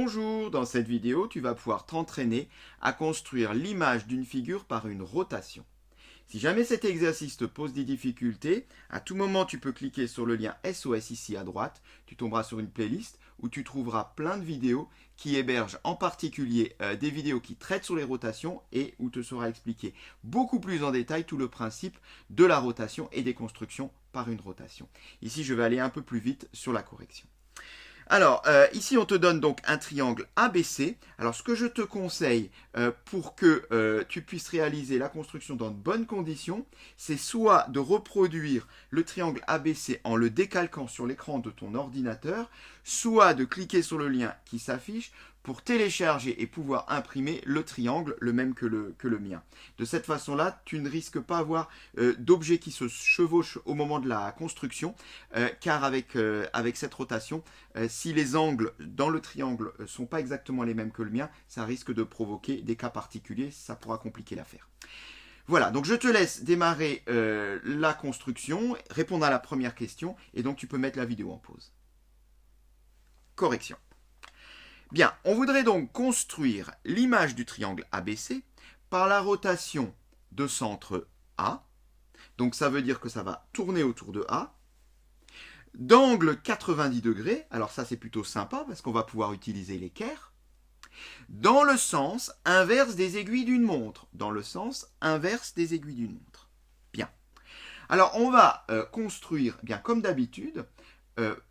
Bonjour, dans cette vidéo, tu vas pouvoir t'entraîner à construire l'image d'une figure par une rotation. Si jamais cet exercice te pose des difficultés, à tout moment tu peux cliquer sur le lien SOS ici à droite, tu tomberas sur une playlist où tu trouveras plein de vidéos qui hébergent en particulier des vidéos qui traitent sur les rotations et où te sera expliqué beaucoup plus en détail tout le principe de la rotation et des constructions par une rotation. Ici je vais aller un peu plus vite sur la correction. Alors, ici, on te donne donc un triangle ABC. Alors, ce que je te conseille pour que tu puisses réaliser la construction dans de bonnes conditions, c'est soit de reproduire le triangle ABC en le décalquant sur l'écran de ton ordinateur, soit de cliquer sur le lien qui s'affiche pour télécharger et pouvoir imprimer le triangle, le même que le mien. De cette façon-là, tu ne risques pas d'avoir d'objets qui se chevauchent au moment de la construction, car avec cette rotation, si les angles dans le triangle ne sont pas exactement les mêmes que le mien, ça risque de provoquer des cas particuliers, ça pourra compliquer l'affaire. Voilà, donc je te laisse démarrer la construction, répondre à la première question, et donc tu peux mettre la vidéo en pause. Correction. Bien, on voudrait donc construire l'image du triangle ABC par la rotation de centre A. Donc ça veut dire que ça va tourner autour de A. D'angle 90 degrés, alors ça c'est plutôt sympa parce qu'on va pouvoir utiliser l'équerre. Dans le sens inverse des aiguilles d'une montre. Dans le sens inverse des aiguilles d'une montre. Bien. Alors on va construire, bien comme d'habitude,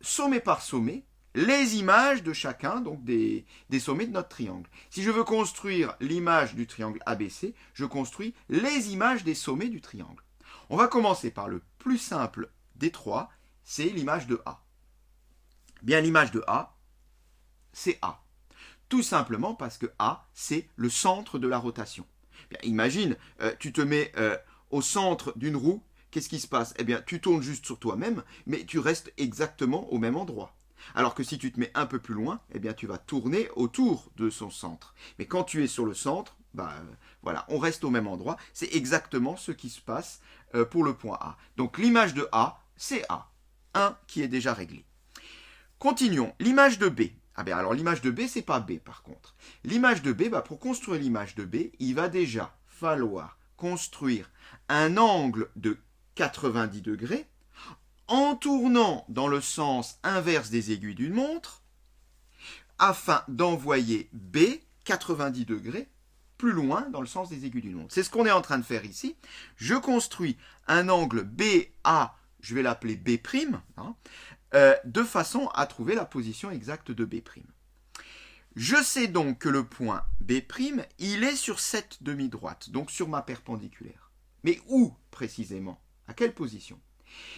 sommet par sommet, les images de chacun, donc des sommets de notre triangle. Si je veux construire l'image du triangle ABC, je construis les images des sommets du triangle. On va commencer par le plus simple des trois, c'est l'image de A. Bien, l'image de A, c'est A. Tout simplement parce que A, c'est le centre de la rotation. Bien, imagine, tu te mets au centre d'une roue, qu'est-ce qui se passe? Eh bien, tu tournes juste sur toi-même, mais tu restes exactement au même endroit. Alors que si tu te mets un peu plus loin, eh bien, tu vas tourner autour de son centre. Mais quand tu es sur le centre, voilà, on reste au même endroit. C'est exactement ce qui se passe pour le point A. Donc l'image de A, c'est A. 1 qui est déjà réglé. Continuons. L'image de B. Ah bien, alors l'image de B, c'est pas B par contre. L'image de B, pour construire l'image de B, il va déjà falloir construire un angle de 90 degrés en tournant dans le sens inverse des aiguilles d'une montre afin d'envoyer B 90 degrés plus loin dans le sens des aiguilles d'une montre. C'est ce qu'on est en train de faire ici. Je construis un angle BA, je vais l'appeler B', de façon à trouver la position exacte de B'. Je sais donc que le point B', il est sur cette demi-droite, donc sur ma perpendiculaire. Mais où précisément? À quelle position?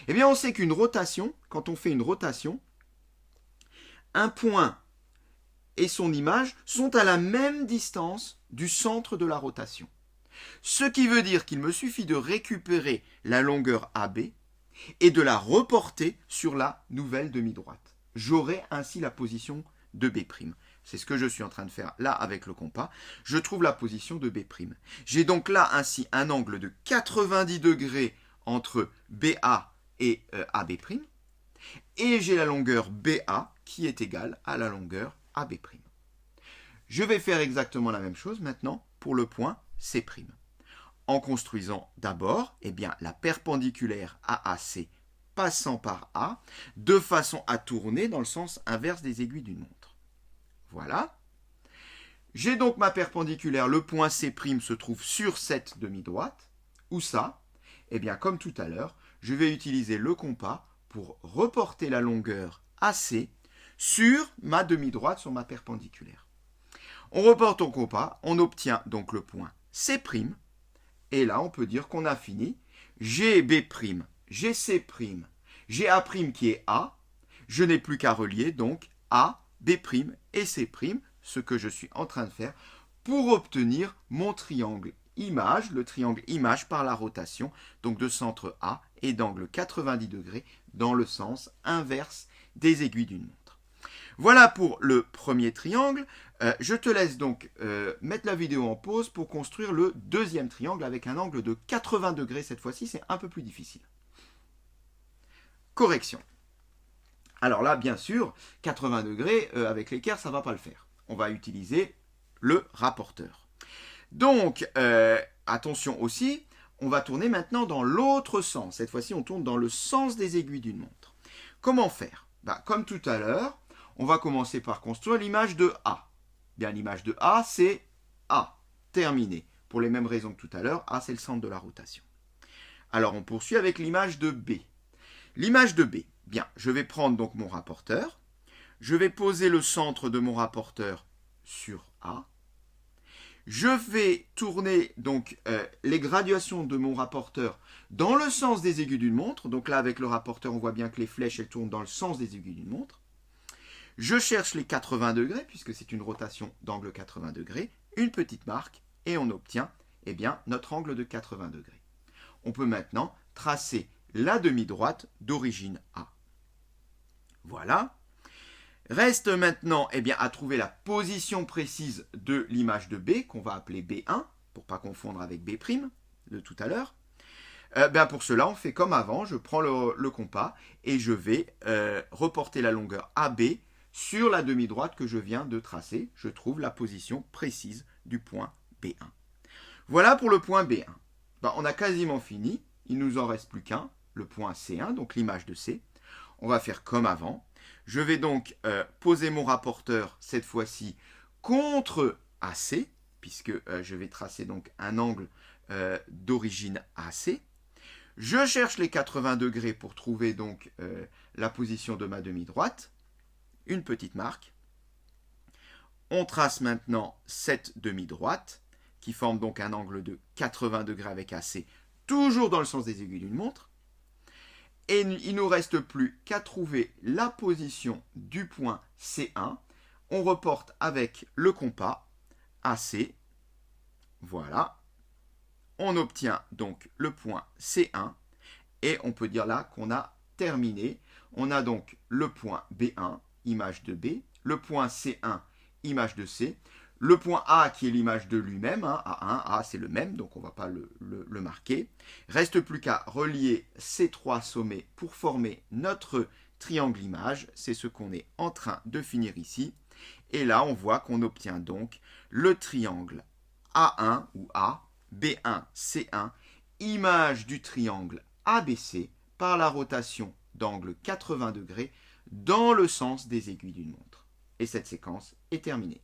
Eh bien, on sait qu'une rotation, quand on fait une rotation, un point et son image sont à la même distance du centre de la rotation. Ce qui veut dire qu'il me suffit de récupérer la longueur AB et de la reporter sur la nouvelle demi-droite. J'aurai ainsi la position de B'. C'est ce que je suis en train de faire là avec le compas. Je trouve la position de B'. J'ai donc là ainsi un angle de 90 degrés entre BA et AB', et j'ai la longueur BA qui est égale à la longueur AB'. Je vais faire exactement la même chose maintenant pour le point C', en construisant d'abord la perpendiculaire AAC passant par A, de façon à tourner dans le sens inverse des aiguilles d'une montre. Voilà. J'ai donc ma perpendiculaire, le point C' se trouve sur cette demi-droite. Où ça? Eh bien, comme tout à l'heure, je vais utiliser le compas pour reporter la longueur AC sur ma demi-droite, sur ma perpendiculaire. On reporte au compas, on obtient donc le point C', et là, on peut dire qu'on a fini. J'ai B', j'ai C', j'ai A' qui est A, je n'ai plus qu'à relier donc A, B' et C', ce que je suis en train de faire pour obtenir mon triangle image, le triangle image par la rotation, donc de centre A et d'angle 90 degrés dans le sens inverse des aiguilles d'une montre. Voilà pour le premier triangle. Je te laisse donc mettre la vidéo en pause pour construire le deuxième triangle avec un angle de 80 degrés. Cette fois-ci, c'est un peu plus difficile. Correction. Alors là, bien sûr, 80 degrés avec l'équerre, ça ne va pas le faire. on va utiliser le rapporteur. Donc, attention aussi, on va tourner maintenant dans l'autre sens. Cette fois-ci, on tourne dans le sens des aiguilles d'une montre. Comment faire? Comme tout à l'heure, on va commencer par construire l'image de A. Bien, l'image de A, c'est A. Terminé. Pour les mêmes raisons que tout à l'heure, A, c'est le centre de la rotation. Alors, on poursuit avec l'image de B. L'image de B, bien, je vais prendre donc mon rapporteur. Je vais poser le centre de mon rapporteur sur A. Je vais tourner donc les graduations de mon rapporteur dans le sens des aiguilles d'une montre. Donc là, avec le rapporteur, on voit bien que les flèches, elles tournent dans le sens des aiguilles d'une montre. Je cherche les 80 degrés, puisque c'est une rotation d'angle 80 degrés, une petite marque, et on obtient eh bien, notre angle de 80 degrés. On peut maintenant tracer la demi-droite d'origine A. Voilà. Reste maintenant eh bien, à trouver la position précise de l'image de B, qu'on va appeler B1, pour ne pas confondre avec B' de tout à l'heure. Pour cela, on fait comme avant, je prends le compas et je vais reporter la longueur AB sur la demi-droite que je viens de tracer. Je trouve la position précise du point B1. Voilà pour le point B1. On a quasiment fini, il ne nous en reste plus qu'un, le point C1, donc l'image de C. On va faire comme avant. Je vais donc poser mon rapporteur, cette fois-ci, contre AC, puisque je vais tracer donc un angle d'origine AC. Je cherche les 80 degrés pour trouver donc la position de ma demi-droite. Une petite marque. On trace maintenant cette demi-droite, qui forme donc un angle de 80 degrés avec AC, toujours dans le sens des aiguilles d'une montre. Et il ne nous reste plus qu'à trouver la position du point C1. On reporte avec le compas AC. Voilà. On obtient donc le point C1. Et on peut dire là qu'on a terminé. On a donc le point B1, image de B. Le point C1, image de C. Le point A qui est l'image de lui-même, A1, A c'est le même, donc on ne va pas le marquer. Reste plus qu'à relier ces trois sommets pour former notre triangle image. C'est ce qu'on est en train de finir ici. Et là, on voit qu'on obtient donc le triangle A1 ou A, B1, C1, image du triangle ABC par la rotation d'angle 80 degrés dans le sens des aiguilles d'une montre. Et cette séquence est terminée.